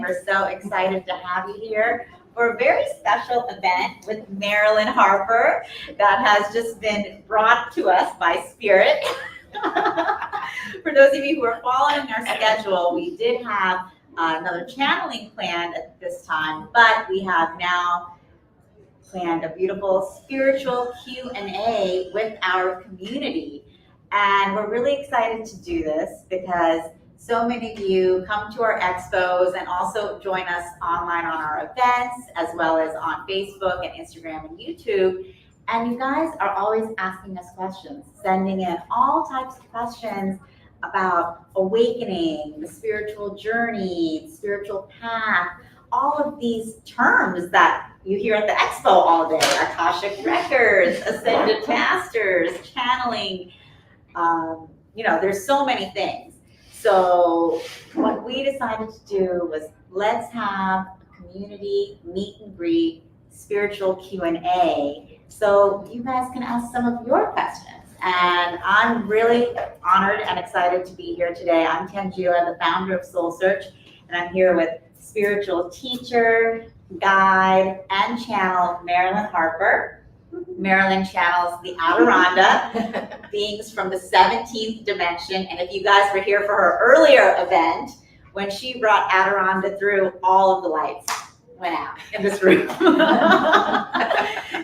We're so excited to have you here for a very special event with Marilyn Harper that has just been brought to us by Spirit. For those of you who are following our schedule, we did have another channeling planned at this time, but we have now planned a beautiful spiritual Q&A with our community. And we're really excited to do this because so many of you come to our expos and also join us online on our events, as well as on Facebook and Instagram and YouTube. And you guys are always asking us questions, sending in all types of questions about awakening, the spiritual journey, spiritual path, all of these terms that you hear at the expo all day, Akashic records, ascended masters, channeling, there's so many things. So what we decided to do was let's have a community meet and greet, spiritual Q&A, so you guys can ask some of your questions. And I'm really honored and excited to be here today. I'm Tanjila, the founder of SoulSearch, and I'm here with spiritual teacher, guide, and channel Marilyn Harper. Marilyn channels the Adirondack beings from the 17th dimension. And if you guys were here for her earlier event, when she brought Adirondack through, all of the lights went out in this room.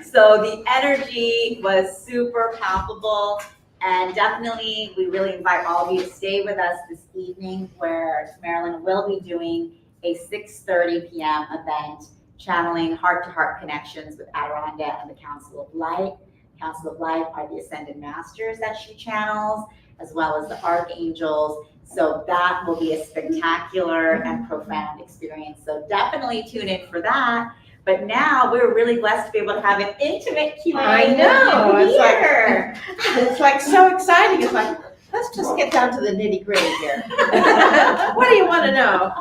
So the energy was super palpable. And definitely, we really invite all of you to stay with us this evening, where Marilyn will be doing a 6:30 p.m. event channeling heart-to-heart connections with Adirondack and the Council of Light. Council of Light are the ascended masters that she channels, as well as the archangels. So that will be a spectacular and profound experience. So definitely tune in for that. But now we're really blessed to be able to have an intimate Q&A. I know. It's like so exciting. It's like, let's just get down to the nitty gritty here. What do you want to know?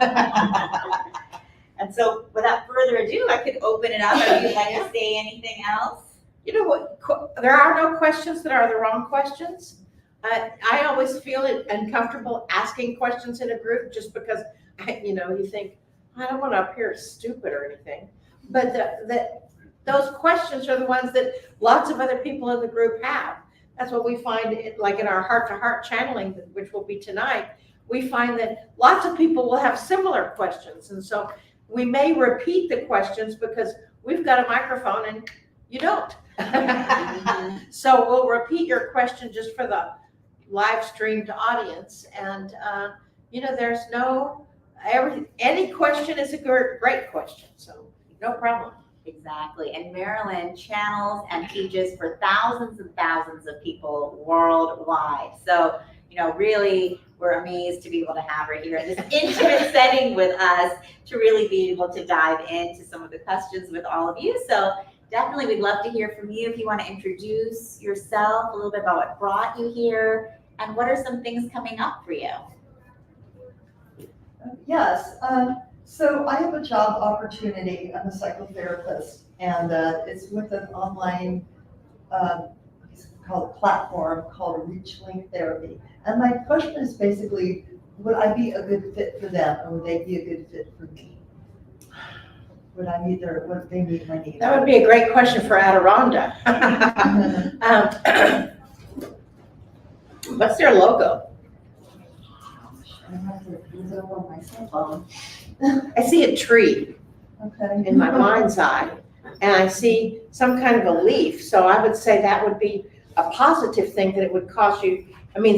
And so without further ado, I could open it up if you'd like to say anything else. You know what? There are no questions that are the wrong questions. I always feel uncomfortable asking questions in a group just because, you think, I don't want to appear stupid or anything. But those questions are the ones that lots of other people in the group have. That's what we find, like in our heart-to-heart channeling, which will be tonight. We find that lots of people will have similar questions. And so we may repeat the questions because we've got a microphone and you don't. So we'll repeat your question just for the live streamed audience. And, there's any question is a great question. So no problem. Exactly. And Marilyn channels and teaches for thousands and thousands of people worldwide. So, really, we're amazed to be able to have her here in this intimate setting with us to really be able to dive into some of the questions with all of you. So definitely we'd love to hear from you if you want to introduce yourself, a little bit about what brought you here, and what are some things coming up for you? Yes. So I have a job opportunity. I'm a psychotherapist, and it's with an online platform called Reach Link Therapy. And my question is basically, would I be a good fit for them, or would they be a good fit for me? Would they meet my needs? That would be a great question for Adirondack. What's their logo? I have to use it on my cell phone. I see a tree in my mind's eye, and I see some kind of a leaf. So I would say that would be a positive thing, that it would cause you,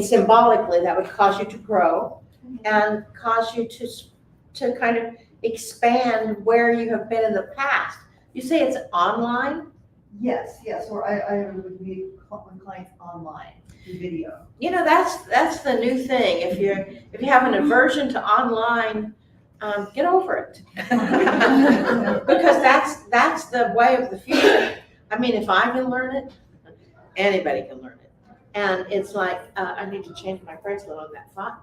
symbolically, that would cause you to grow and cause you to kind of expand where you have been in the past. You say it's online? Yes, or I would meet with clients online through video. That's the new thing. If you have an aversion to online, get over it. Because that's the way of the future. If I can learn it, anybody can learn it. And it's like, I need to change my bracelet on that thought.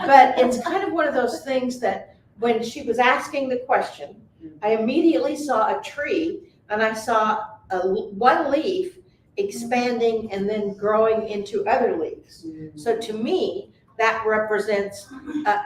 But it's kind of one of those things that when she was asking the question, I immediately saw a tree, and I saw one leaf expanding and then growing into other leaves. So to me, that represents,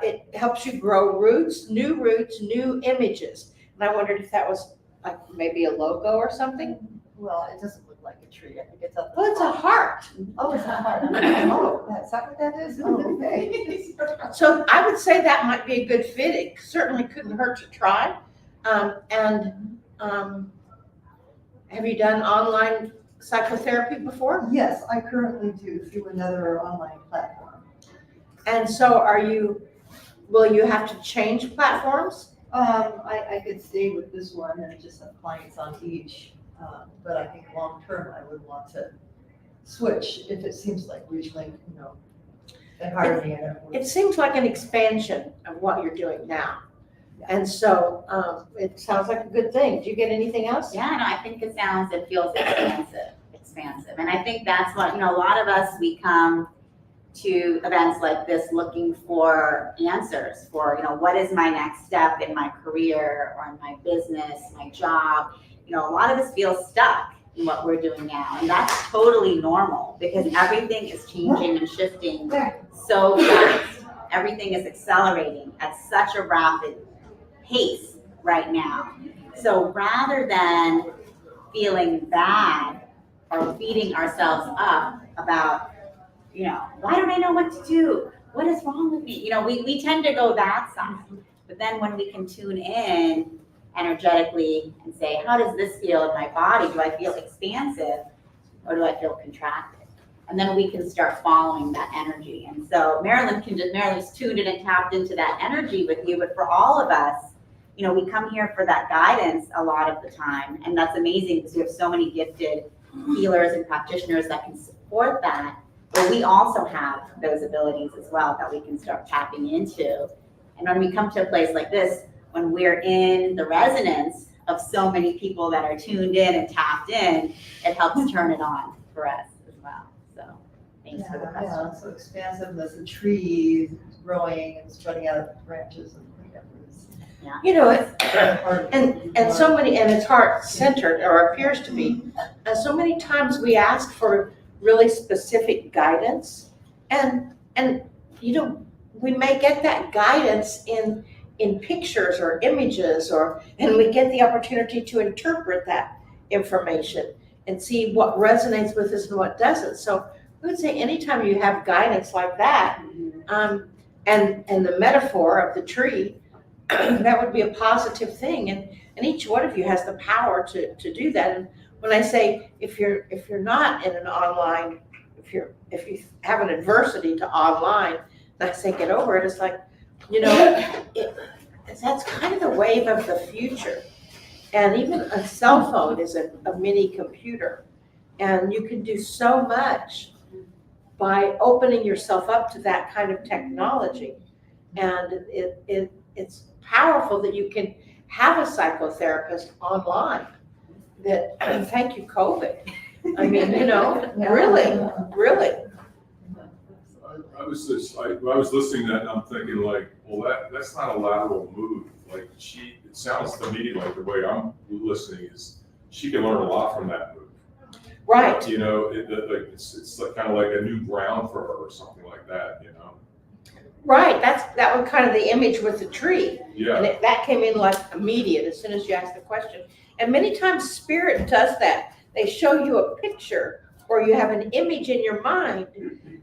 it helps you grow roots, new images. And I wondered if that was like maybe a logo or something. Well, it doesn't look like a tree. I think it's a. Well, it's a heart. Oh, it's a heart. Oh, is that what that is? Oh, okay. So I would say that might be a good fit. It certainly couldn't hurt to try. Have you done online psychotherapy before? Yes, I currently do through another online platform. And so will you have to change platforms? I could stay with this one and just have clients on each. But I think long-term, I would want to switch if it seems like ReachLink, they hire me and it It works. seems like an expansion of what you're doing now. And so it sounds like a good thing. Do you get anything else? Yeah, no, I think it feels expansive. And I think that's what, a lot of us, we come to events like this looking for answers for, what is my next step in my career or in my business, my job. A lot of us feel stuck in what we're doing now. And that's totally normal because everything is changing and shifting so fast. Everything is accelerating at such a rapid pace right now. So rather than feeling bad or beating ourselves up about, why don't I know what to do? What is wrong with me? We tend to go that side. But then when we can tune in energetically and say, how does this feel in my body? Do I feel expansive or do I feel contracted? And then we can start following that energy. And so Marilyn's tuned in and tapped into that energy with you. But for all of us, we come here for that guidance a lot of the time. And that's amazing because we have so many gifted healers and practitioners that can support that. But we also have those abilities as well that we can start tapping into. And when we come to a place like this, when we're in the resonance of so many people that are tuned in and tapped in, it helps turn it on for us as well. So thanks for the question. Yeah, so expansive as a tree growing and spreading out branches and whatever. And so many, and it's heart-centered or appears to be. And so many times we ask for really specific guidance and we may get that guidance in pictures or images and we get the opportunity to interpret that information and see what resonates with us and what doesn't. So I would say anytime you have guidance like that, and the metaphor of the tree, that would be a positive thing. And each one of you has the power to do that. And when I say if you're not in an online, if you have an adversity to online, and I say get over it, it's like, that's kind of the wave of the future. And even a cell phone is a mini computer. And you can do so much by opening yourself up to that kind of technology. And it's powerful that you can have a psychotherapist online. That, thank you, COVID. I mean, really. I was listening to that and I'm thinking like, well, that's not a lateral move. Like it sounds to me like the way I'm listening is she can learn a lot from that move. Right. It's like kind of like a new ground for her or something like that, Right, that was kind of the image with the tree. Yeah. And that came in like immediate as soon as you asked the question. And many times spirit does that. They show you a picture or you have an image in your mind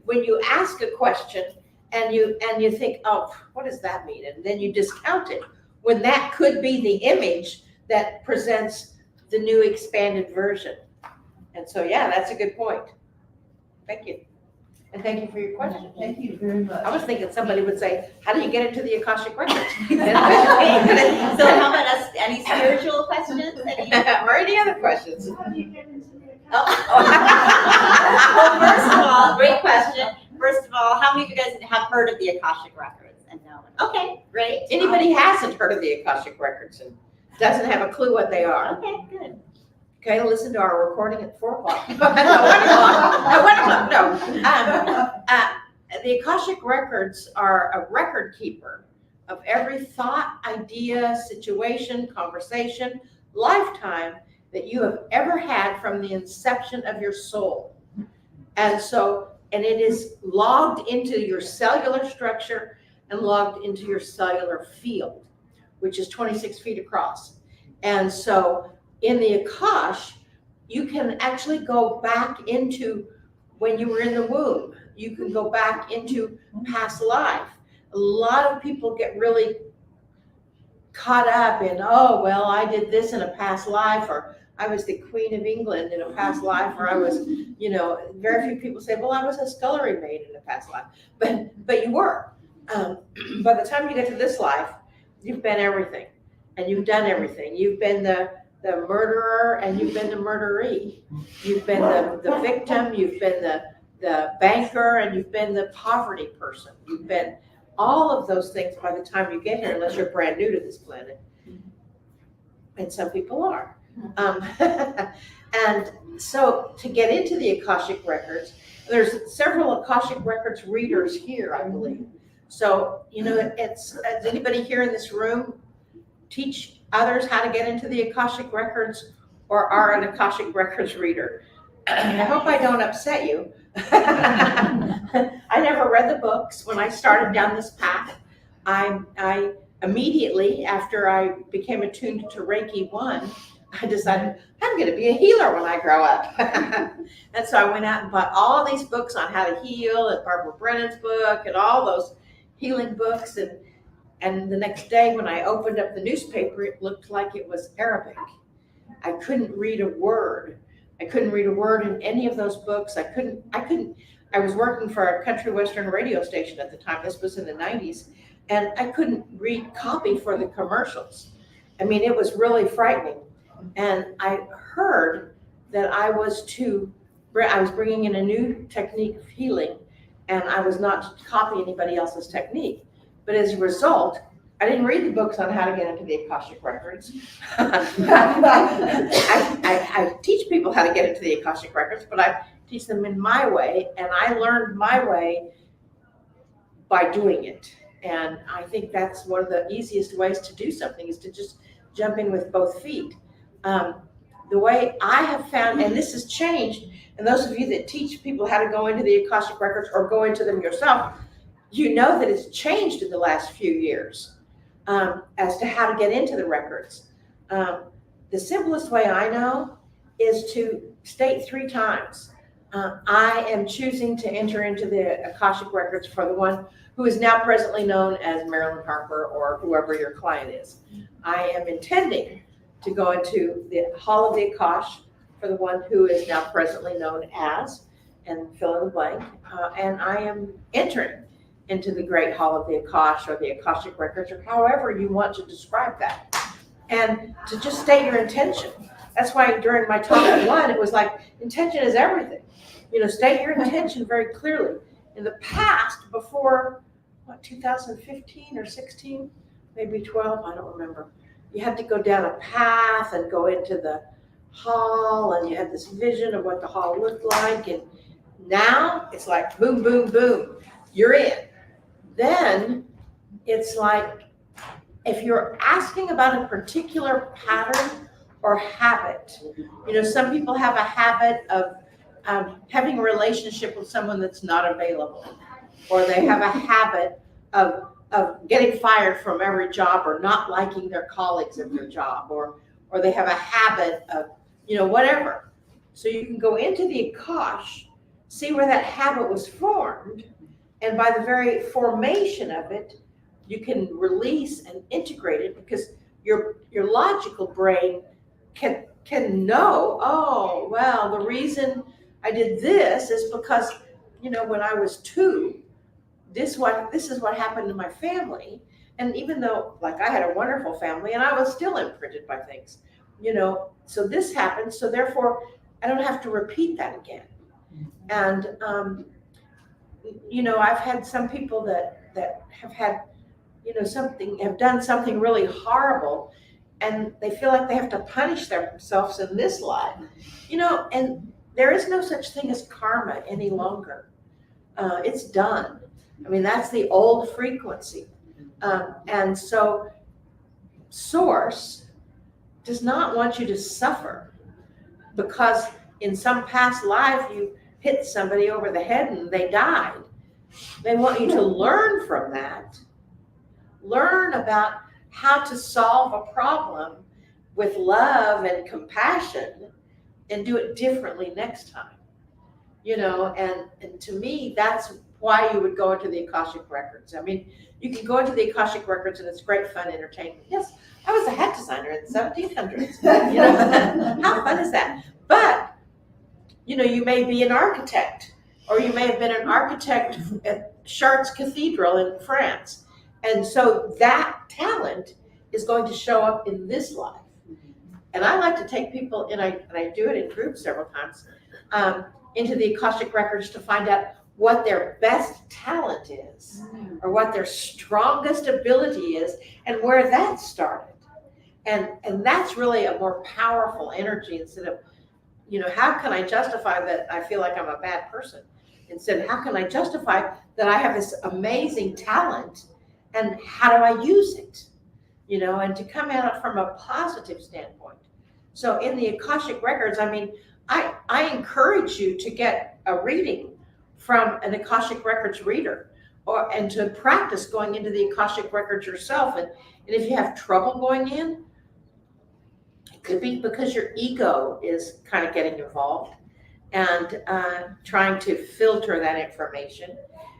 when you ask a question and you think, oh, what does that mean? And then you discount it when that could be the image that presents the new expanded version. And so, yeah, that's a good point. Thank you. And thank you for your question. Thank you very much. I was thinking somebody would say, how do you get into the Akashic Records? So how about us, any spiritual questions? Or any other questions? Well, first of all, great question. First of all, how many of you guys have heard of the Akashic Records and know it? Okay, great. Anybody hasn't heard of the Akashic Records and doesn't have a clue what they are? Okay, good. Okay, listen to our recording at 4 o'clock. At 1 o'clock, no. The Akashic Records are a record keeper of every thought, idea, situation, conversation, lifetime that you have ever had from the inception of your soul. And so and it is logged into your cellular structure and logged into your cellular field, which is 26 feet across. And so in the Akash, you can actually go back into when you were in the womb. You can go back into past life. A lot of people get really caught up in, oh, well, I did this in a past life, or I was the Queen of England in a past life, or I was, very few people say, well, I was a scullery maid in a past life, but you were. By the time you get to this life, you've been everything, and you've done everything. You've been the murderer, and you've been the murderee. You've been the victim, you've been the banker, and you've been the poverty person. You've been all of those things by the time you get here, unless you're brand new to this planet. And some people are. And so to get into the Akashic Records, there's several Akashic Records readers here, I believe. So, does anybody here in this room teach others how to get into the Akashic Records or are an Akashic Records reader? I hope I don't upset you. I never read the books when I started down this path. I immediately, after I became attuned to Reiki 1, I decided I'm going to be a healer when I grow up. And so I went out and bought all these books on how to heal, and Barbara Brennan's book, and all those healing books. And the next day when I opened up the newspaper, it looked like it was Arabic. I couldn't read a word. I couldn't read a word in any of those books. I was working for a country western radio station at the time. This was in the 90s. And I couldn't read copy for the commercials. I mean, it was really frightening. And I heard that I was bringing in a new technique of healing, and I was not to copy anybody else's technique. But as a result, I didn't read the books on how to get into the Akashic Records. I teach people how to get into the Akashic Records, but I teach them in my way, and I learned my way by doing it. And I think that's one of the easiest ways to do something, is to just jump in with both feet. The way I have found, and this has changed, and those of you that teach people how to go into the Akashic Records or go into them yourself, you know that it's changed in the last few years as to how to get into the records. The simplest way I know is to state 3 times, I am choosing to enter into the Akashic Records for the one who is now presently known as Marilyn Harper, or whoever your client is. I am intending to go into the Hall of the Akash for the one who is now presently known as, and fill in the blank, and I am entering into the Great Hall of the Akash, or the Akashic Records, or however you want to describe that. And to just state your intention. That's why during my talk at 1, it was like, intention is everything. State your intention very clearly. In the past, before, 2015 or 16, maybe 12, I don't remember. You had to go down a path and go into the hall, and you had this vision of what the hall looked like. And now it's like, boom, boom, boom, you're in. Then it's like, if you're asking about a particular pattern or habit, some people have a habit of having a relationship with someone that's not available, or they have a habit of getting fired from every job, or not liking their colleagues at their job, or they have a habit of, whatever. So you can go into the Akash, see where that habit was formed, and by the very formation of it, you can release and integrate it, because your logical brain can know, oh, well, the reason I did this is because, when I was 2, this is what happened to my family. And even though, like, I had a wonderful family, and I was still imprinted by things, so this happened, so therefore I don't have to repeat that again. And I've had some people that have had, have done something really horrible, and they feel like they have to punish themselves in this life, and there is no such thing as karma any longer. It's done. I mean, that's the old frequency. And so Source does not want you to suffer because in some past life you hit somebody over the head and they died. They want you to learn from that. Learn about how to solve a problem with love and compassion and do it differently next time. And to me, that's why you would go into the Akashic Records. I mean, you can go into the Akashic Records and it's great fun entertainment. Yes, I was a hat designer in the 1700s. How fun is that? But, you may be an architect, or you may have been an architect at Chartres Cathedral in France. And so that talent is going to show up in this life. And I like to take people, and I do it in groups several times, into the Akashic Records to find out what their best talent is, or what their strongest ability is, and where that started. And that's really a more powerful energy instead of, how can I justify that I feel like I'm a bad person? Instead, how can I justify that I have this amazing talent, and how do I use it? And to come at it from a positive standpoint. So in the Akashic Records, I mean, I encourage you to get a reading from an Akashic Records reader, and to practice going into the Akashic Records yourself. And if you have trouble going in, it could be because your ego is kind of getting involved and trying to filter that information.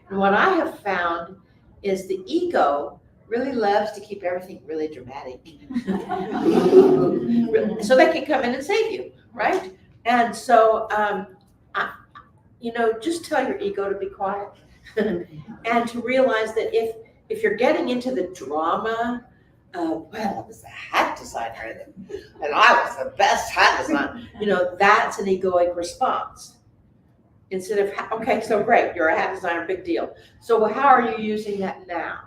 And what I have found is the ego really loves to keep everything really dramatic. So they can come in and save you, right? And so, just tell your ego to be quiet and to realize that if you're getting into the drama of, well, I was a hat designer and I was the best hat designer, that's an egoic response. Instead of, okay, so great, you're a hat designer, big deal. So how are you using that now?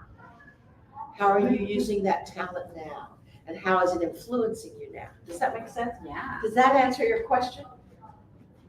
How are you using that talent now? And how is it influencing you now? Does that make sense? Yeah. Does that answer your question?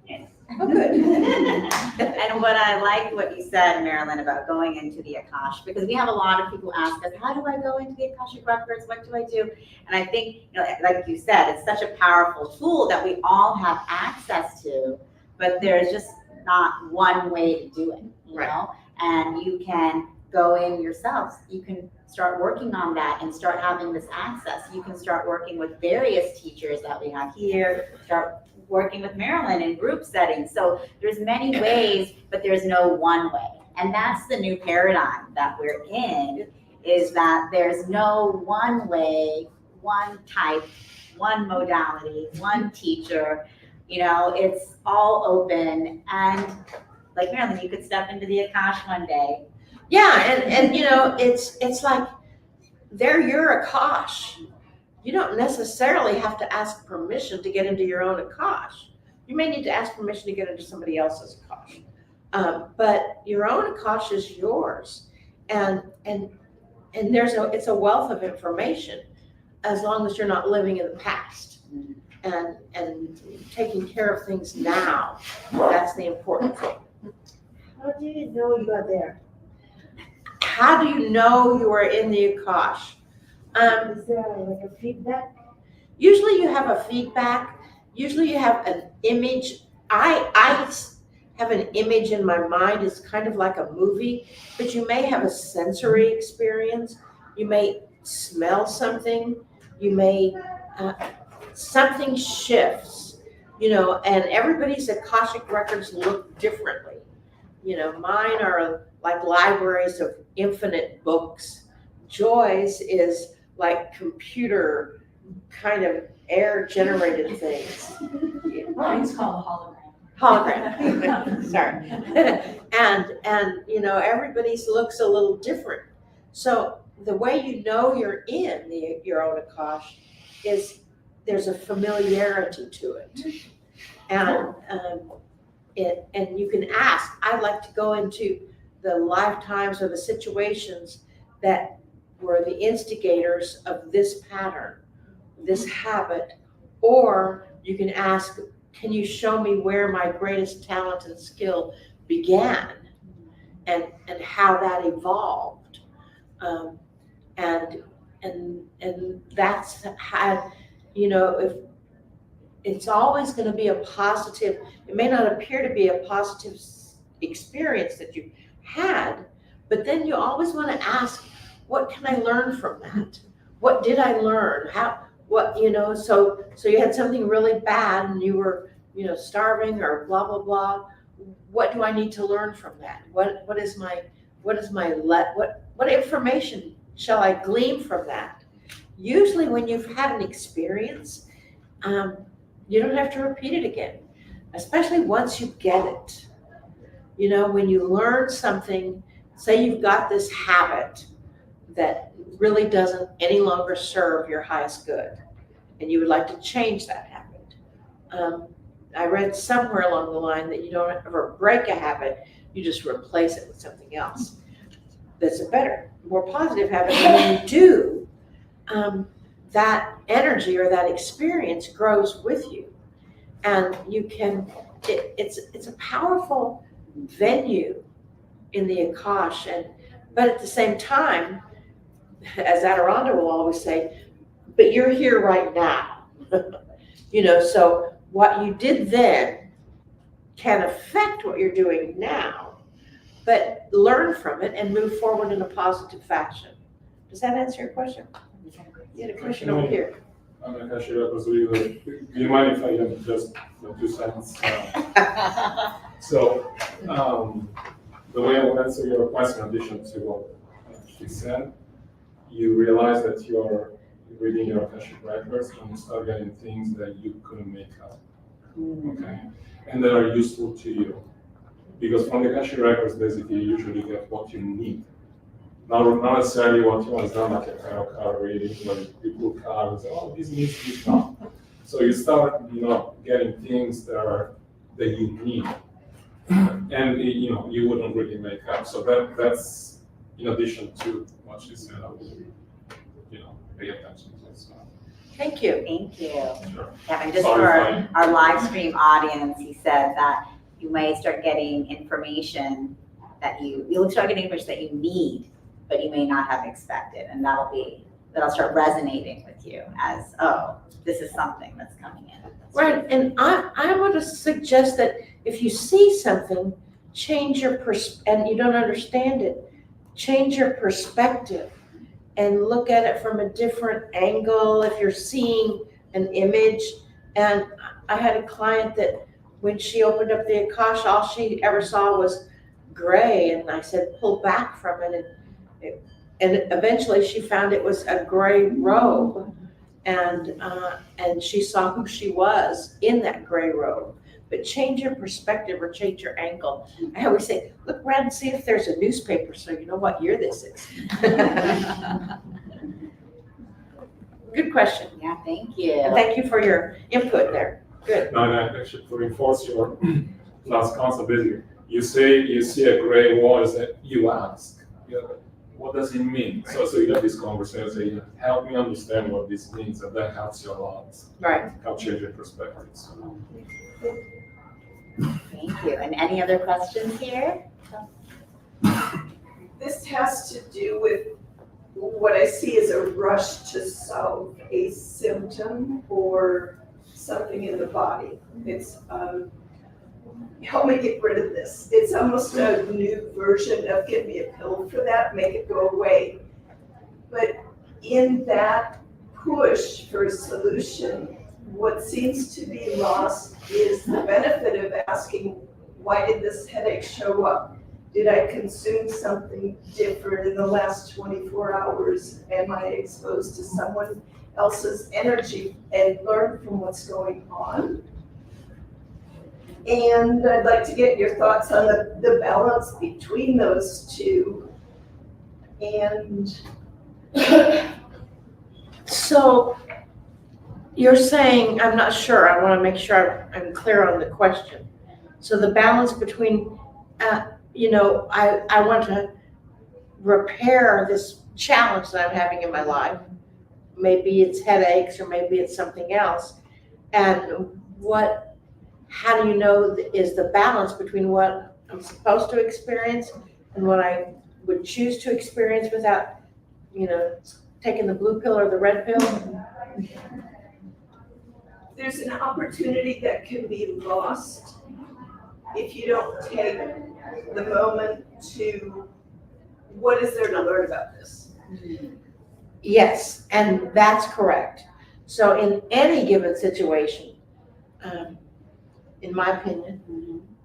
Yes. Oh, good. And what I like what you said, Marilyn, about going into the Akash, because we have a lot of people ask us, how do I go into the Akashic Records? What do I do? And I think, like you said, it's such a powerful tool that we all have access to, but there's just not one way to do it, you know? And you can go in yourselves. You can start working on that and start having this access. You can start working with various teachers that we have here, start working with Marilyn in group settings. So there's many ways, but there's no one way. And that's the new paradigm that we're in, is that there's no one way, one type, one modality, one teacher. It's all open. And like Marilyn, you could step into the Akash one day. Yeah, and it's like they're your Akash. You don't necessarily have to ask permission to get into your own Akash. You may need to ask permission to get into somebody else's Akash. But your own Akash is yours. And it's a wealth of information, as long as you're not living in the past and taking care of things now. That's the important thing. How do you know you are there? How do you know you are in the Akash? Is there like a feedback? Usually you have a feedback. Usually you have an image. I have an image in my mind. It's kind of like a movie, but you may have a sensory experience. You may smell something. You may, something shifts, and everybody's Akashic Records look differently. Mine are like libraries of infinite books. Joy's is like computer kind of air generated things. Mine's called hologram. Hologram. Sorry. and everybody's looks a little different. So the way you know you're in your own Akash is there's a familiarity to it. And you can ask, I'd like to go into the lifetimes or the situations that were the instigators of this pattern, this habit, or you can ask, can you show me where my greatest talent and skill began and how that evolved? And that's how, it's always going to be a positive. It may not appear to be a positive experience that you had, but then you always want to ask, what can I learn from that? What did I learn? So you had something really bad and you were, starving or blah, blah, blah. What do I need to learn from that? What information shall I glean from that? Usually when you've had an experience, you don't have to repeat it again, especially once you get it. When you learn something, say you've got this habit that really doesn't any longer serve your highest good, and you would like to change that habit. I read somewhere along the line that you don't ever break a habit, you just replace it with something else that's a better, more positive habit. And when you do, that energy or that experience grows with you. And you can, it's a powerful venue in the Akash. But at the same time, as Adironda will always say, but you're here right now. So what you did then can affect what you're doing now, but learn from it and move forward in a positive fashion. Does that answer your question? You had a question over here. I'm not sure that was really. Do you mind if I have just 2 seconds? So, the way I will answer your question, in addition to what she said, you realize that you're reading your Akashic records and you start getting things that you couldn't make up. Okay? And that are useful to you. Because from the Akashic records, basically, you usually get what you need. Not necessarily what you want. It's not like a tarot card reading where you pull cards and say, oh, this needs this now. So you start, getting things that you need. And, you wouldn't really make up. So that's in addition to what she said, I would, pay attention to it. So. Thank you. Thank you. Sure. Yeah, and just Sorry, for fine. our live stream audience, he said that you may start getting information you'll start getting information that you need, but you may not have expected, and that'll start resonating with you as, oh, this is something that's coming in. Right, and I want to suggest that if you see something, change your and you don't understand it, change your perspective and look at it from a different angle if you're seeing an image. And I had a client that when she opened up the Akash, all she ever saw was gray, and I said, pull back from it. And eventually she found it was a gray robe, and she saw who she was in that gray robe. But change your perspective or change your angle. I always say, look around and see if there's a newspaper so you know what year this is. Good question. Yeah, thank you. And thank you for your input there. Good. No, actually, to reinforce your last concept, basically, you say you see a gray wall, you ask, what does it mean? So you have this conversation, say, help me understand what this means, and that helps you a lot. Right. Help change your perspectives. Thank you. And any other questions here? This has to do with what I see as a rush to solve a symptom or something in the body. It's, help me get rid of this. It's almost a new version of give me a pill for that, make it go away. But in that push for a solution, what seems to be lost is the benefit of asking, why did this headache show up? Did I consume something different in the last 24 hours? Am I exposed to someone else's energy and learn from what's going on? And I'd like to get your thoughts on the balance between those two. And So you're saying, I'm not sure, I want to make sure I'm clear on the question. So the balance between, I want to repair this challenge that I'm having in my life. Maybe it's headaches or maybe it's something else. And how do you know is the balance between what I'm supposed to experience and what I would choose to experience without, taking the blue pill or the red pill? there's an opportunity that can be lost if you don't take the moment to, what is there to learn about this? Yes, and that's correct. So in any given situation, in my opinion,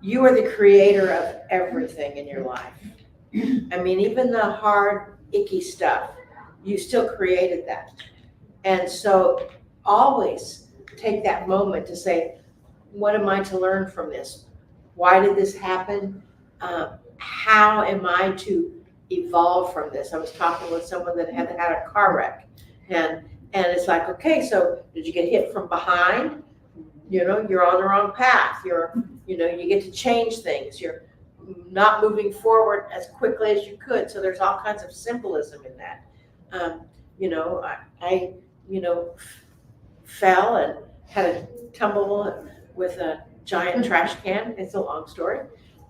you are the creator of everything in your life. I mean, even the hard, icky stuff, you still created that. And so always take that moment to say, what am I to learn from this? Why did this happen? How am I to evolve from this? I was talking with someone that had had a car wreck, and it's like, okay, so did you get hit from behind? You know, you're on the wrong path. You get to change things. You're not moving forward as quickly as you could. So there's all kinds of symbolism in that. I fell and had a tumble with a giant trash can. It's a long story,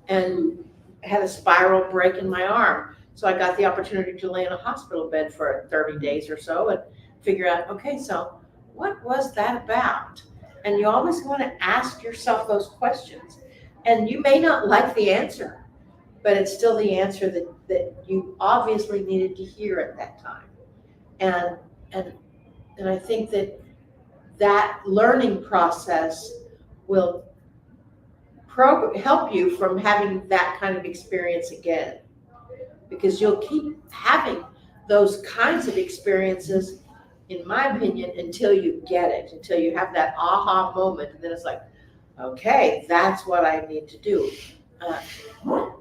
and had a spiral break in my arm. So I got the opportunity to lay in a hospital bed for 30 days or so and figure out, okay, so what was that about? And you always want to ask yourself those questions. And you may not like the answer, but it's still the answer that you obviously needed to hear at that time. And I think that learning process will help you from having that kind of experience again, because you'll keep having those kinds of experiences, in my opinion, until you get it, until you have that aha moment, and then it's like, okay, that's what I need to do,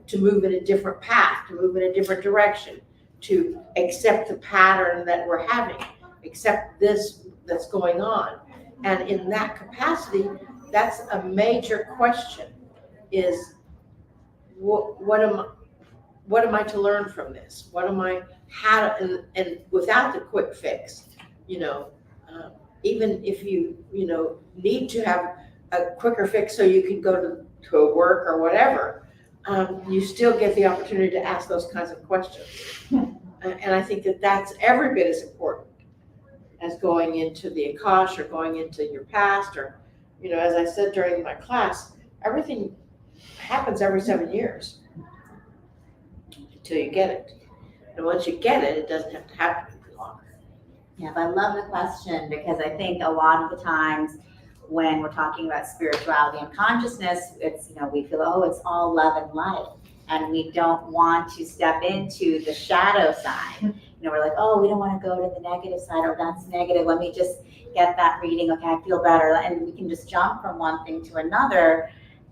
to move in a different path, to move in a different direction, to accept the pattern that we're having, accept this that's going on. And in that capacity, that's a major question, is what am I to learn from this? And without the quick fix, even if you need to have a quicker fix so you can go to a work or whatever, you still get the opportunity to ask those kinds of questions. And I think that's every bit as important as going into the Akash or going into your past, or, as I said during my class, everything happens every 7 years until you get it. And once you get it, it doesn't have to happen any longer. Yeah, but I love the question, because I think a lot of the times when we're talking about spirituality and consciousness, it's, we feel, oh, it's all love and light. And we don't want to step into the shadow side. We're like, oh, we don't want to go to the negative side, or that's negative. Let me just get that reading. Okay, I feel better. And we can just jump from one thing to another.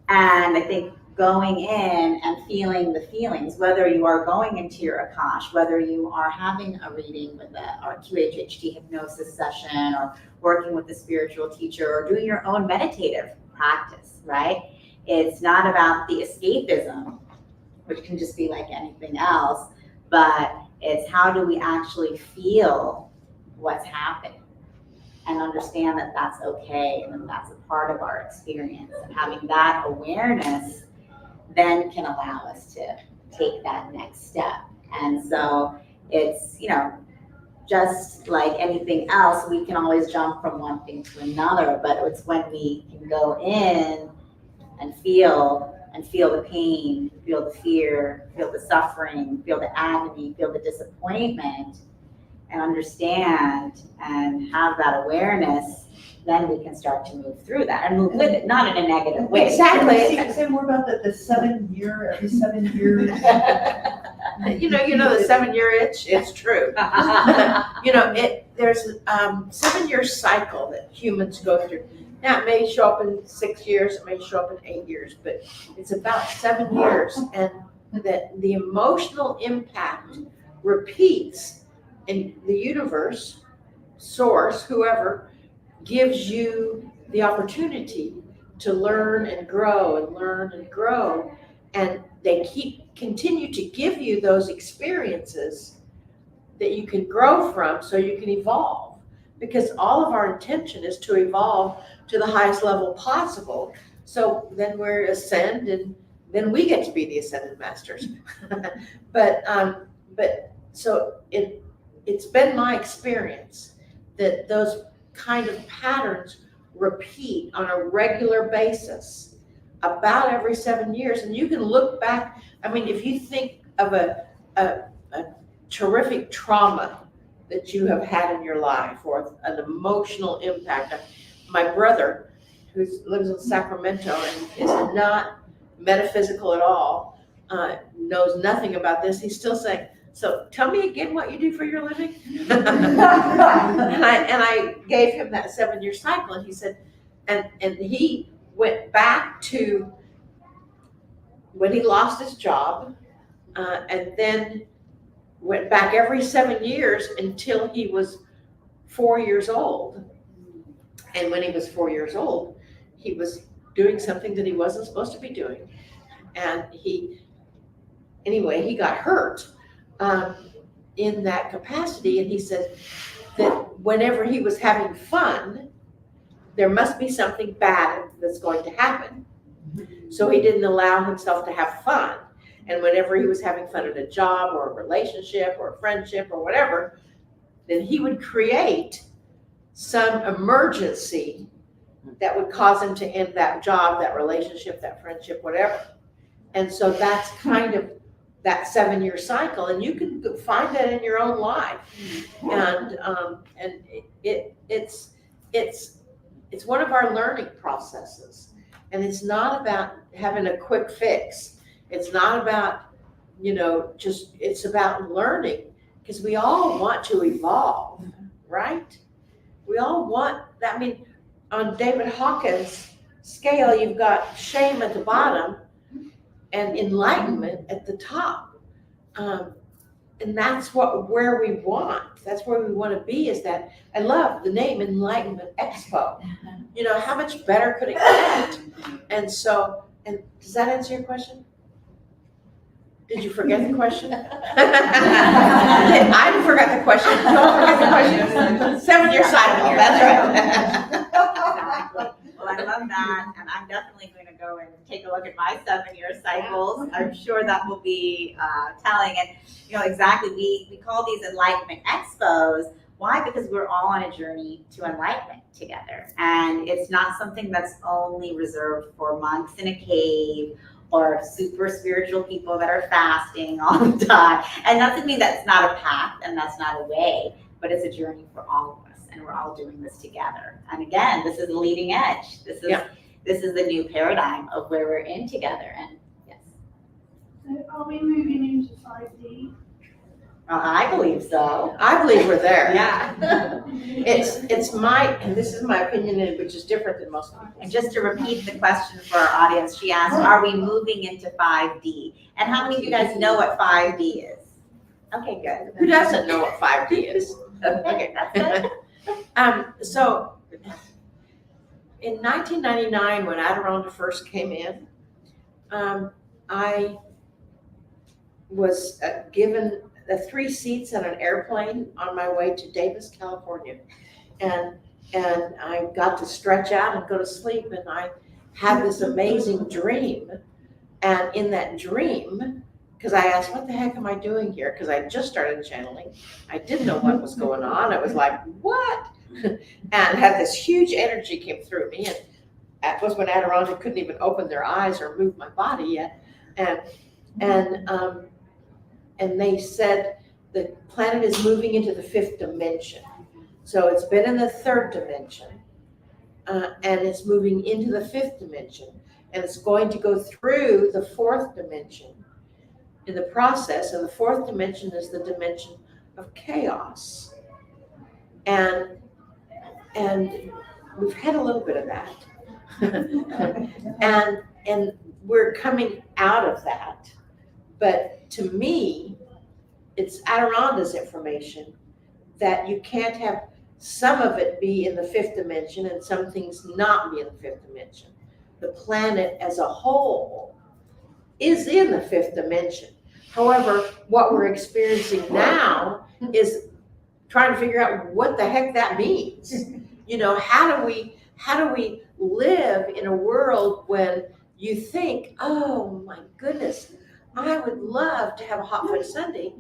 And I think going in and feeling the feelings, whether you are going into your Akash, whether you are having a reading with our QHHT hypnosis session, or working with a spiritual teacher, or doing your own meditative practice, right? It's not about the escapism, which can just be like anything else, but it's how do we actually feel what's happening and understand that that's okay and that that's a part of our experience. And having that awareness then can allow us to take that next step. And so it's, just like anything else, we can always jump from one thing to another, but it's when we can go in and feel the pain, feel the fear, feel the suffering, feel the agony, feel the disappointment, and understand and have that awareness, then we can start to move through that and move with it, not in a negative way. Exactly. Say more about every 7 years. The 7-year itch, it's true. There's a 7-year cycle that humans go through. Now, it may show up in 6 years, it may show up in 8 years, but it's about 7 years, and that the emotional impact repeats in the universe, source, whoever, gives you the opportunity to learn and grow and learn and grow. And they continue to give you those experiences that you can grow from so you can evolve. Because all of our intention is to evolve to the highest level possible. So then we ascend, and then we get to be the ascended masters. But so it's been my experience that those kind of patterns repeat on a regular basis about every 7 years. And you can look back, I mean, if you think of a terrific trauma that you have had in your life or an emotional impact. My brother, who lives in Sacramento and is not metaphysical at all, knows nothing about this. He's still saying, so tell me again what you do for your living. and I gave him that 7-year cycle, and he said, and he went back to when he lost his job, and then went back every 7 years until he was 4 years old. And when he was 4 years old, he was doing something that he wasn't supposed to be doing. And he got hurt in that capacity. And he said that whenever he was having fun, there must be something bad that's going to happen. So he didn't allow himself to have fun. And whenever he was having fun at a job or a relationship or a friendship or whatever, then he would create some emergency that would cause him to end that job, that relationship, that friendship, whatever. And so that's kind of that 7-year cycle, and you can find that in your own life. And it's one of our learning processes. And it's not about having a quick fix. It's not about, it's about learning, because we all want to evolve, right? We all want that. I mean, on David Hawkins' scale, you've got shame at the bottom and enlightenment at the top. And that's where we want. That's where we want to be, is that. I love the name Enlightenment Expo. How much better could it get? And so, and does that answer your question? Did you forget the question? I forgot the question. Don't forget the question. 7-year cycle, that's right. Exactly. Well, I love that, and I'm definitely going to go and take a look at my 7-year cycles. I'm sure that will be telling. And exactly, we call these Enlightenment Expos. Why? Because we're all on a journey to enlightenment together, and it's not something that's only reserved for monks in a cave or super spiritual people that are fasting all the time. And that doesn't mean that's not a path and that's not a way, but it's a journey for all of us, and we're all doing this together. And again, this is the leading edge. This is the new paradigm of where we're in together. And yes. So are we moving into 5D? I believe so. I believe we're there. Yeah. It's and this is my opinion, which is different than most people. And just to repeat the question for our audience, she asked, are we moving into 5D? And how many of you guys know what 5D is? Okay, good. Who doesn't know what 5D is? Okay, that's good. So in 1999, when Adirondack first came in, I was given 3 seats on an airplane on my way to Davis, California. And I got to stretch out and go to sleep, and I had this amazing dream. And in that dream, because I asked, what the heck am I doing here? Because I just started channeling. I didn't know what was going on. I was like, what? And had this huge energy came through me. And that was when Adirondack couldn't even open their eyes or move my body yet. And they said the planet is moving into the 5th dimension. So it's been in the 3rd dimension, and it's moving into the 5th dimension, and it's going to go through the 4th dimension. In the process, and the 4th dimension is the dimension of chaos. And we've had a little bit of that. and we're coming out of that. But to me, it's Adirondack's information that you can't have some of it be in the 5th dimension and some things not be in the 5th dimension. The planet as a whole is in the 5th dimension. However, what we're experiencing now is trying to figure out what the heck that means. How do we live in a world when you think, oh my goodness, I would love to have a hot fudge sundae,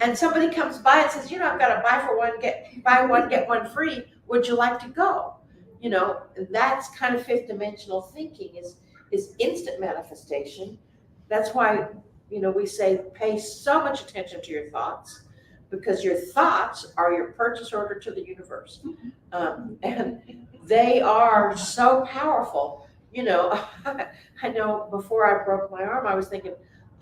and somebody comes by and says, I've got a buy one, get one free. Would you like to go? You know, that's kind of fifth dimensional thinking is instant manifestation. That's why, you know, we say pay so much attention to your thoughts, because your thoughts are your purchase order to the universe. And they are so powerful. You know, I know before I broke my arm, I was thinking,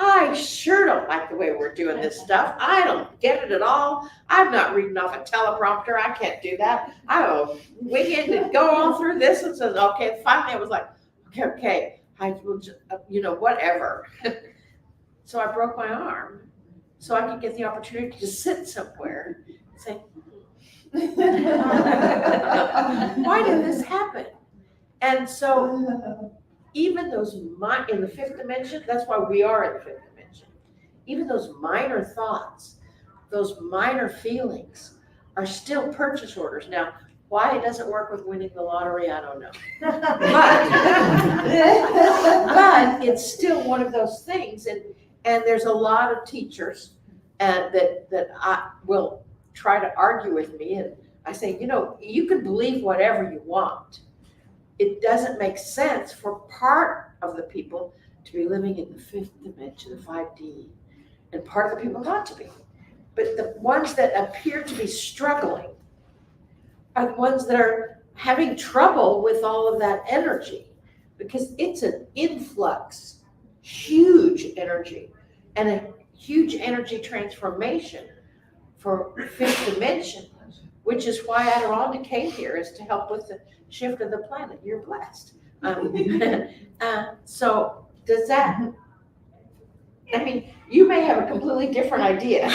I sure don't like the way we're doing this stuff. I don't get it at all. I'm not reading off a teleprompter. I can't do that. I will wing it and go all through this and says, okay. Finally, I was like, okay, I will just, you know, whatever. So I broke my arm so I could get the opportunity to sit somewhere and say, why did this happen? And so even those in the fifth dimension, that's why we are in the fifth dimension. Even those minor thoughts, those minor feelings are still purchase orders. Now, why it doesn't work with winning the lottery, I don't know. But it's still one of those things. And there's a lot of teachers that I will try to argue with me. And I say, you know, you can believe whatever you want. It doesn't make sense for part of the people to be living in the fifth dimension, the 5D, and part of the people not to be. But the ones that appear to be struggling are the ones that are having trouble with all of that energy, because it's an influx, huge energy, and a huge energy transformation for fifth dimension, which is why Adirondack came here, is to help with the shift of the planet. You're blessed. So does that, I mean, you may have a completely different idea.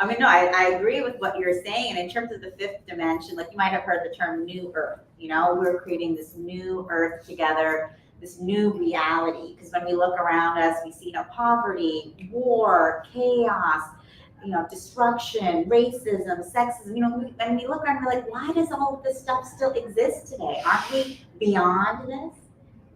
I mean, no, I agree with what you're saying. And in terms of the fifth dimension, like you might have heard the term new earth, you know, we're creating this new earth together, this new reality. Because when we look around us, we see, you know, poverty, war, chaos, you know, destruction, racism, sexism, you know, and we look around, we're like, why does all of this stuff still exist today? Aren't we beyond this?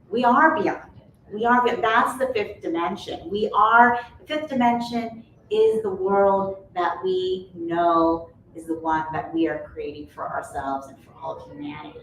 We are beyond it. We are, that's the fifth dimension. We are, the fifth dimension is the world that we know is the one that we are creating for ourselves and for all of humanity.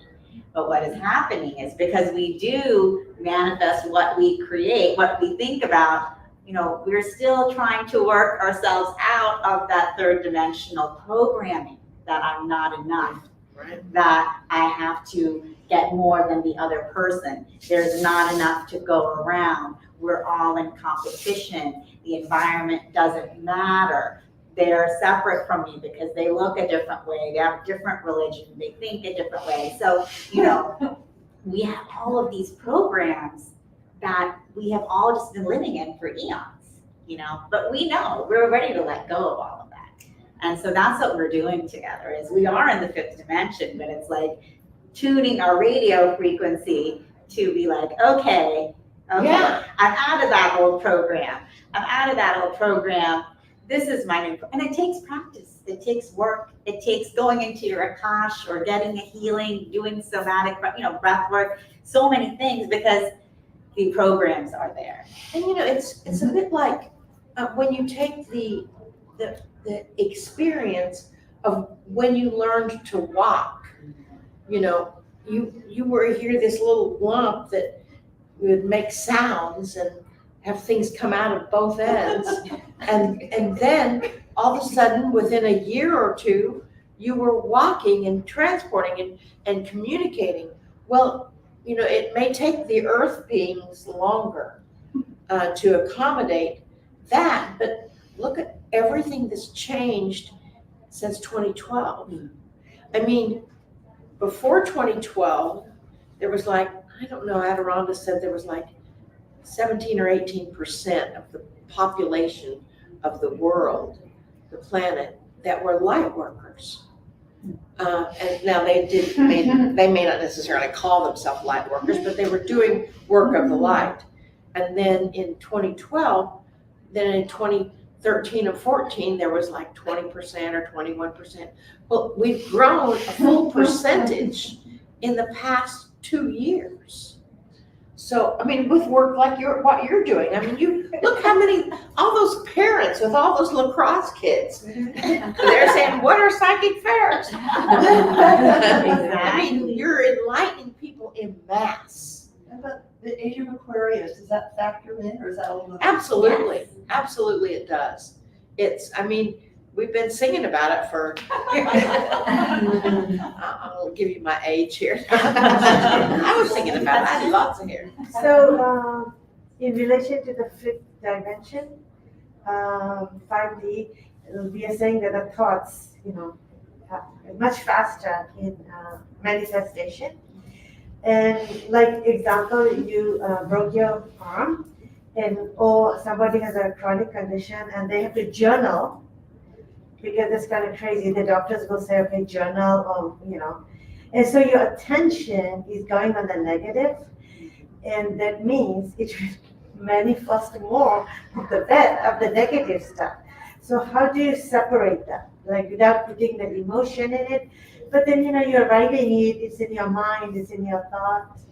But what is happening is, because we do manifest what we create, what we think about, you know, we're still trying to work ourselves out of that third dimensional programming, that I'm not enough, right? That I have to get more than the other person. There's not enough to go around. We're all in competition. The environment doesn't matter. They're separate from me because they look a different way. They have a different religion. They think a different way. So, you know, we have all of these programs that we have all just been living in for eons, you know, but we know we're ready to let go of all of that. And so that's what we're doing together, is we are in the fifth dimension, but it's like tuning our radio frequency to be like, okay, yeah. I'm out of that old program. I'm out of that old program. This is my new, and it takes practice. It takes work. It takes going into your Akash or getting a healing, doing somatic, you know, breath work, so many things, because the programs are there. And you know, it's a bit like when you take the experience of when you learned to walk. You know, you were here, this little lump that would make sounds and have things come out of both ends, and then all of a sudden, within a year or two, you were walking and transporting and communicating. Well, you know, it may take the earth beings longer to accommodate that, but look at everything that's changed since 2012. I mean, before 2012, there was like, I don't know, Adirondack said there was like 17 or 18% of the population of the world, the planet, that were light workers. And now they may not necessarily call themselves light workers, but they were doing work of the light. And then in 2012, then in 2013 and 14, there was like 20% or 21%. Well, we've grown a full percentage in the past 2 years. So, I mean, with work like what you're doing, I mean, you, look how many, all those parents with all those lacrosse kids. They're saying, what are psychic fairs? I mean, you're enlightening people en masse. But the age of Aquarius, does that factor in, or is that a little? Absolutely, absolutely it does. It's, I mean, we've been singing about it for, I'll give you my age here. I was singing about it, I had lots of hair. So, in relation to the fifth dimension, 5D, we are saying that the thoughts, are much faster in manifestation. And like example, you broke your arm, or somebody has a chronic condition and they have to journal, because it's kind of crazy. The doctors will say, okay, journal, or, and so your attention is going on the negative, and that means it will manifest more of the negative stuff. So how do you separate that? Like without putting the emotion in it, but then, you're writing it, it's in your mind, it's in your thoughts.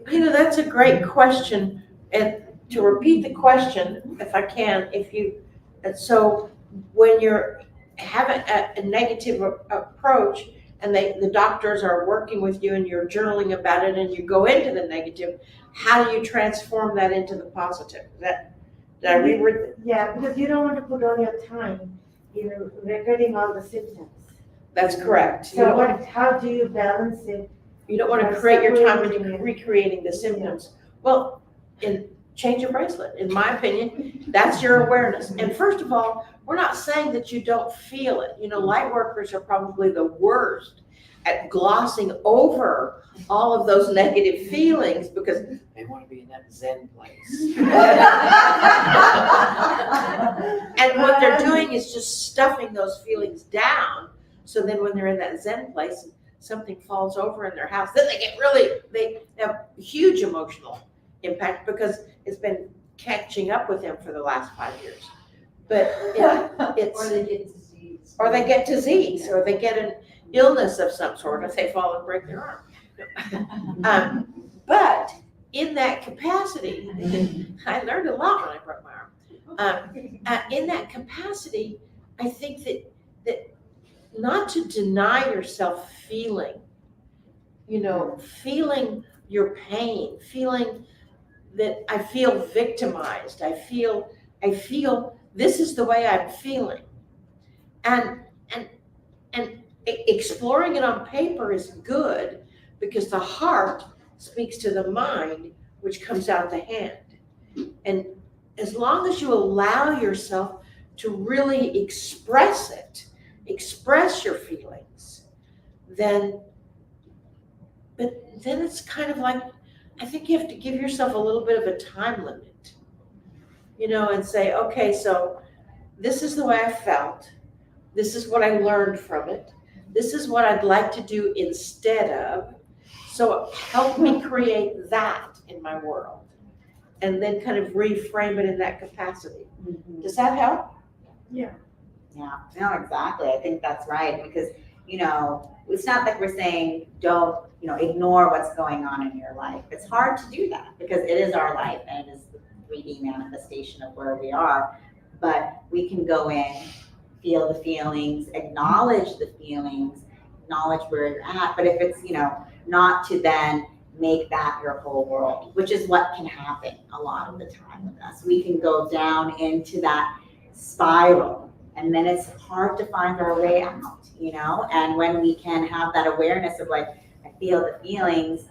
That's a great question. And to repeat the question, if I can, so when you're having a negative approach and the doctors are working with you and you're journaling about it and you go into the negative, how do you transform that into the positive? Did I read? Yeah, because you don't want to put all your time, recording all the symptoms. That's correct. So how do you balance it? You don't want to create your time into recreating the symptoms. Well, change your bracelet. In my opinion, that's your awareness. And first of all, we're not saying that you don't feel it. Light workers are probably the worst at glossing over all of those negative feelings because they want to be in that Zen place. And what they're doing is just stuffing those feelings down. So then when they're in that Zen place, something falls over in their house, then they have huge emotional impact because it's been catching up with them for the last 5 years. But it's, or they get disease, or they get an illness of some sort, if they fall and break their arm. But in that capacity, I learned a lot when I broke my arm. In that capacity, I think that not to deny yourself feeling, feeling your pain, feeling that I feel victimized. I feel this is the way I'm feeling. And exploring it on paper is good because the heart speaks to the mind, which comes out the hand. And as long as you allow yourself to really express your feelings, then it's kind of like, I think you have to give yourself a little bit of a time limit, and say, okay, so this is the way I felt. This is what I learned from it. This is what I'd like to do instead of. So help me create that in my world. And then kind of reframe it in that capacity. Does that help? Yeah, no, exactly. I think that's right because, it's not like we're saying don't, ignore what's going on in your life. It's hard to do that because it is our life and it is the 3D manifestation of where we are. But we can go in, feel the feelings, acknowledge the feelings, acknowledge where you're at. But if it's, not to then make that your whole world, which is what can happen a lot of the time with us. We can go down into that spiral and then it's hard to find our way out, and when we can have that awareness of like, I feel the feelings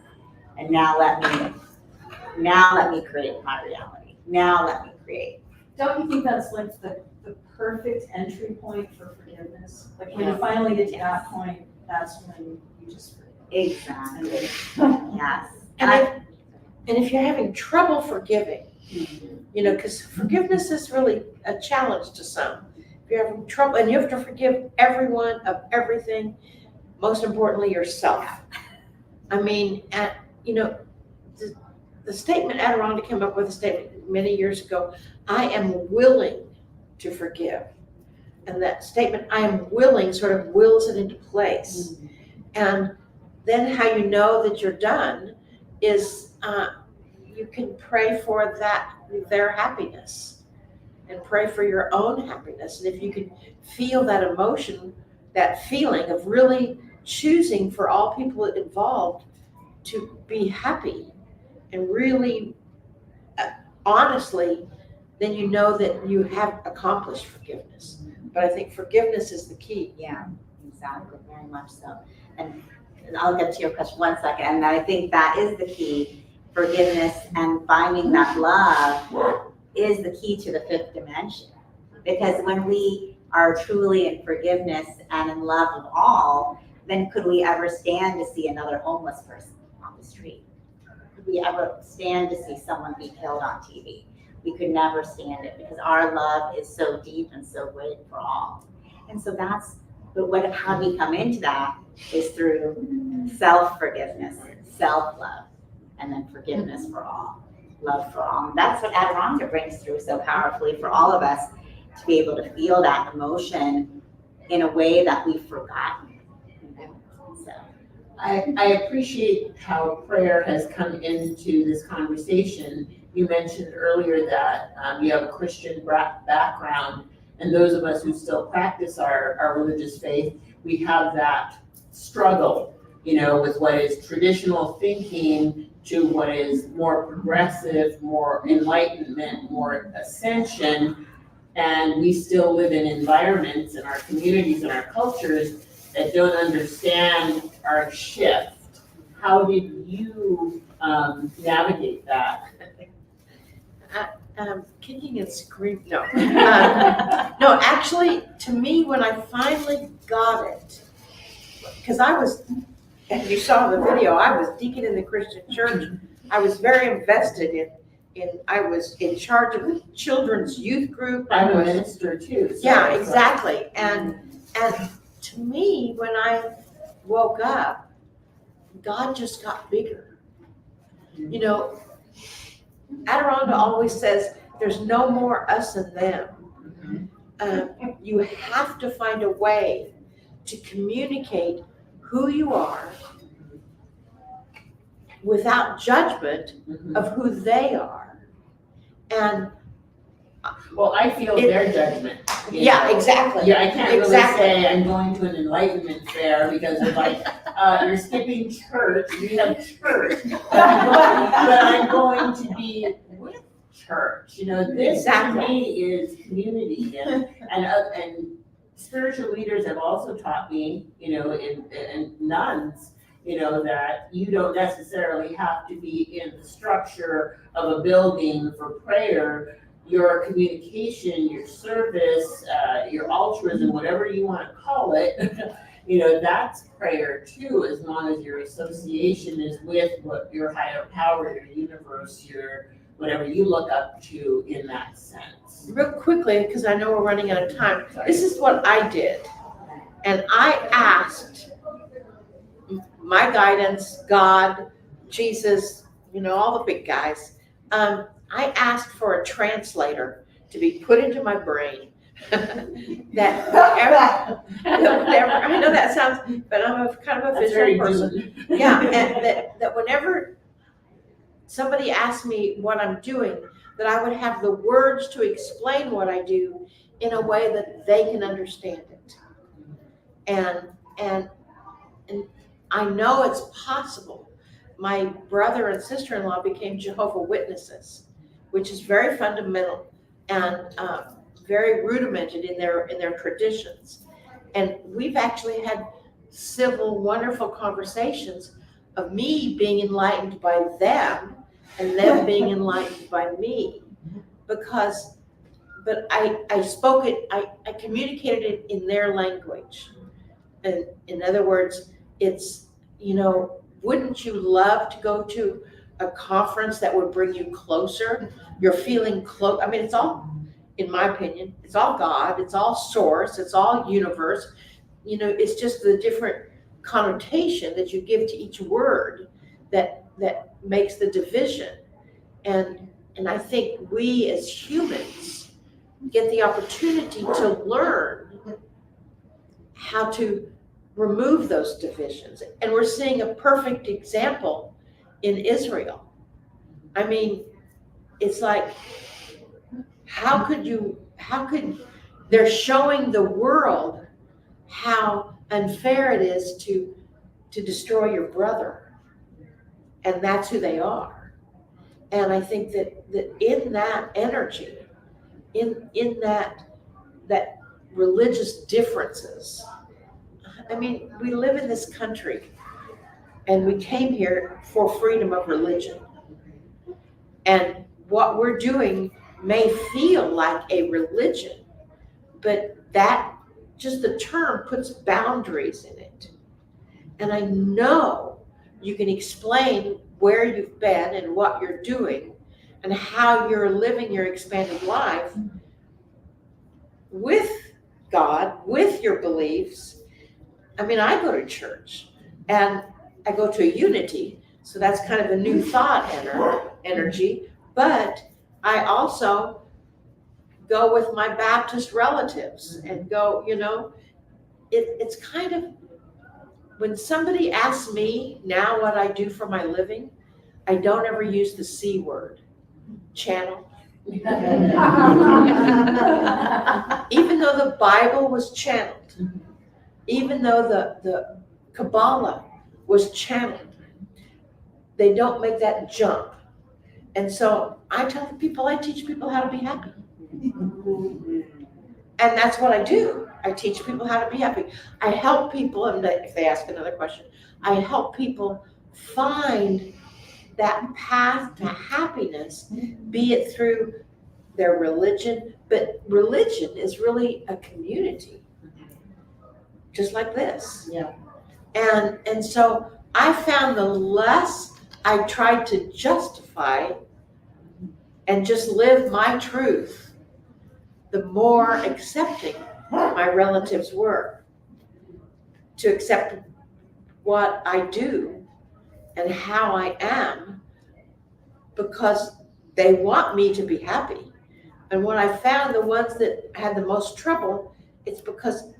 and now let me create my reality. Now let me create. Don't you think that's like the perfect entry point for forgiveness? Like when you finally get to that point, that's when you just forgive. Exactly. Yes. And if you're having trouble forgiving, because forgiveness is really a challenge to some. If you're having trouble, and you have to forgive everyone of everything, most importantly yourself. I mean, the statement, Adirondack came up with a statement many years ago, I am willing to forgive. And that statement, I am willing, sort of wills it into place. And then how you know that you're done is you can pray for their happiness and pray for your own happiness. And if you can feel that emotion, that feeling of really choosing for all people involved to be happy and really honestly, then you know that you have accomplished forgiveness. But I think forgiveness is the key. Yeah, exactly, very much so. And I'll get to your question one second, and I think that is the key. Forgiveness and finding that love is the key to the fifth dimension. Because when we are truly in forgiveness and in love of all, then could we ever stand to see another homeless person on the street? Could we ever stand to see someone be killed on TV? We could never stand it because our love is so deep and so great for all. And so that's, but how we come into that is through self-forgiveness, self-love, and then forgiveness for all, love for all. And that's what Adirondack brings through so powerfully for all of us, to be able to feel that emotion in a way that we've forgotten. So. I appreciate how prayer has come into this conversation. You mentioned earlier that you have a Christian background, and those of us who still practice our religious faith, we have that struggle, with what is traditional thinking to what is more progressive, more enlightenment, more ascension. And we still live in environments in our communities and our cultures that don't understand our shift. How did you navigate that? Kicking and screaming, no. No, actually, to me, when I finally got it, because I was, and you saw the video, I was deacon in the Christian church. I was very invested I was in charge of the children's youth group. I'm a minister too. So yeah, exactly. And to me, when I woke up, God just got bigger. Adirondack always says, there's no more us and them. You have to find a way to communicate who you are without judgment of who they are. And well, I feel their judgment. Yeah, exactly. Yeah, I can't really Exactly. say I'm going to an Enlightenment fair because they're like, you're skipping church, we have church. But I'm going to be with church. This Exactly. to me is community, and spiritual leaders have also taught me, and nuns, that you don't necessarily have to be in the structure of a building for prayer. Your communication, your service, your altruism, whatever you want to call it, that's prayer too, as long as your association is with what your higher power, your universe, your whatever you look up to in that sense. Real quickly, because I know we're running out of time, this is what I did. And I asked my guidance, God, Jesus, all the big guys. I asked for a translator to be put into my brain that whenever, I know that sounds, but I'm a kind of a visual person. Yeah, and that whenever somebody asked me what I'm doing, that I would have the words to explain what I do in a way that they can understand it. And I know it's possible. My brother and sister-in-law became Jehovah's Witnesses, which is very fundamental and very rudimented in their traditions. And we've actually had civil, wonderful conversations of me being enlightened by them and them being enlightened by me. But I spoke it, I communicated it in their language. And in other words, it's, wouldn't you love to go to a conference that would bring you closer? You're feeling close. I mean, it's all, in my opinion, it's all God, it's all source, it's all universe. It's just the different connotation that you give to each word that makes the division. And I think we as humans get the opportunity to learn how to remove those divisions. And we're seeing a perfect example in Israel. I mean, it's like, they're showing the world how unfair it is to destroy your brother. And that's who they are. And I think that in that energy, in that religious differences, I mean, we live in this country and we came here for freedom of religion. And what we're doing may feel like a religion, but that, just the term puts boundaries in it. And I know you can explain where you've been and what you're doing and how you're living your expanded life with God, with your beliefs. I mean, I go to church and I go to a unity, so that's kind of a new thought energy, but I also go with my Baptist relatives and go, it's kind of, when somebody asks me now what I do for my living, I don't ever use the C word, channel. Even though the Bible was channeled, even though the Kabbalah was channeled, they don't make that jump. And so I tell the people, I teach people how to be happy. And that's what I do. I teach people how to be happy. I help people, and if they ask another question, I help people find that path to happiness, be it through their religion, but religion is really a community, just like this. Yeah. And so I found the less I tried to justify and just live my truth, the more accepting my relatives were to accept what I do and how I am, because they want me to be happy. And when I found the ones that had the most trouble, it's because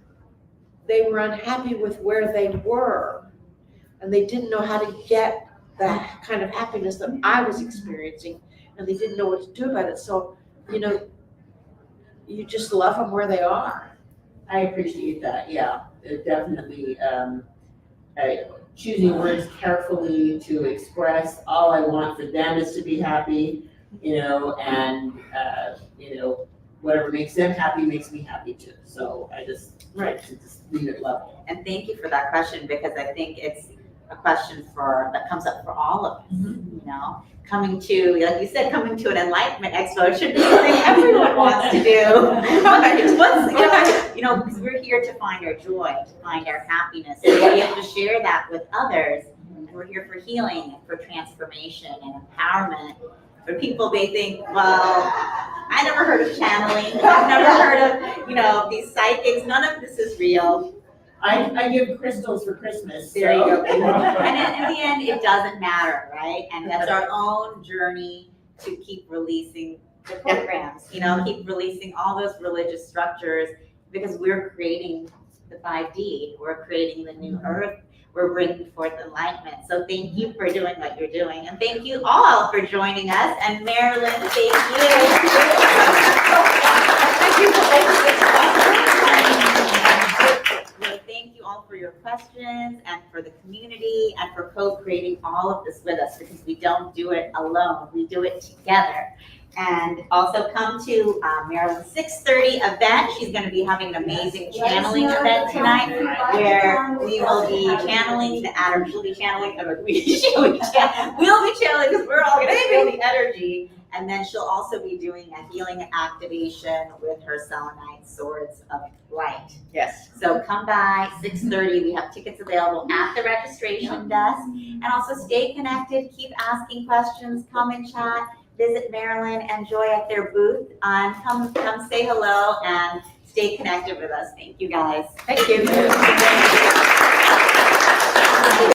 they were unhappy with where they were and they didn't know how to get that kind of happiness that I was experiencing, and they didn't know what to do about it. So, you just love them where they are. I appreciate that, yeah, it definitely, choosing words carefully to express all I want for them is to be happy, and, whatever makes them happy makes me happy too. So I just like to just leave it level. And thank you for that question, because I think it's a question that comes up for all of us, coming to, like you said, coming to an Enlightenment Expo should be something everyone wants to do. Because we're here to find our joy, to find our happiness, and we have to share that with others. And we're here for healing, for transformation and empowerment. For people, they think, well, I never heard of channeling. I've never heard of, these psychics. None of this is real. I give crystals for Christmas. There you go. And in the end, it doesn't matter, right? And that's our own journey to keep releasing the programs, keep releasing all those religious structures, because we're creating the 5D, we're creating the new earth, we're bringing forth enlightenment. So thank you for doing what you're doing. And thank you all for joining us. And Marilyn, thank you. Thank you for making this possible. Thank you all for your questions and for the community and for co-creating all of this with us, because we don't do it alone, we do it together. And also come to Marilyn's 6:30 event. She's going to be having an amazing channeling event tonight, where we will be channeling she'll be channeling, we'll be channeling, because we're all going to feel the energy. And then she'll also be doing a healing activation with her selenite swords of light. Yes. So come by 6:30. We have tickets available at the registration desk. And also stay connected. Keep asking questions. Come and chat. Visit Marilyn and Joy at their booth. Come say hello and stay connected with us. Thank you, guys. Thank you.